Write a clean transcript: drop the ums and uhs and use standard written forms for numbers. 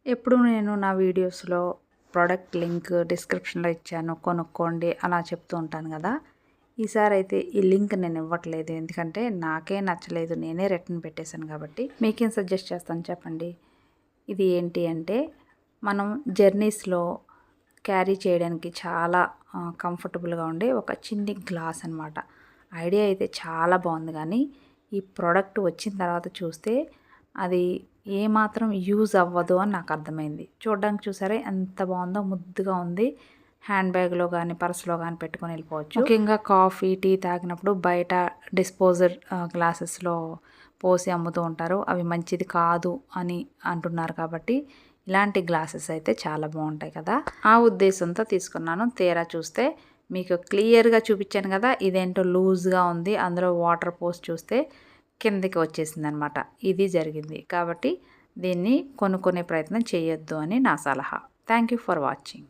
ఎప్పుడు నేను నా వీడియోస్లో ప్రోడక్ట్ లింక్ డిస్క్రిప్షన్లో ఇచ్చాను, కొనుక్కోండి అలా చెప్తూ ఉంటాను కదా. ఈసారి అయితే ఈ లింక్ నేను ఇవ్వట్లేదు, ఎందుకంటే నాకే నచ్చలేదు, నేనే రిటర్న్ పెట్టేశాను కాబట్టి. మీకేం సజెస్ట్ చేస్తాను చెప్పండి. ఇది ఏంటి అంటే, మనం జర్నీస్లో క్యారీ చేయడానికి చాలా కంఫర్టబుల్గా ఉండే ఒక చిన్ని గ్లాస్ అనమాట. ఐడియా అయితే చాలా బాగుంది, కానీ ఈ ప్రోడక్ట్ వచ్చిన తర్వాత చూస్తే అది ఏమాత్రం యూజ్ అవ్వదు అని నాకు అర్థమైంది. చూడడానికి చూసారే ఎంత బాగుందో, ముద్దుగా ఉంది. హ్యాండ్ బ్యాగ్లో కానీ పర్స్లో కానీ పెట్టుకొని వెళ్ళిపోవచ్చు. ముఖ్యంగా కాఫీ టీ తాగినప్పుడు బయట డిస్పోజర్ గ్లాసెస్లో పోసి అమ్ముతూ ఉంటారు, అవి మంచిది కాదు అని అంటున్నారు. కాబట్టి ఇలాంటి గ్లాసెస్ అయితే చాలా బాగుంటాయి కదా, ఆ ఉద్దేశంతో తీసుకున్నాను. తీరా చూస్తే మీకు క్లియర్గా చూపించాను కదా, ఇదేంటో లూజ్గా ఉంది, అందులో వాటర్ పోసి చూస్తే కిందకి వచ్చేసింది అనమాట. ఇది జరిగింది. కాబట్టి దీన్ని కొనుక్కునే ప్రయత్నం చేయొద్దు అని నా సలహా. Thank you for watching.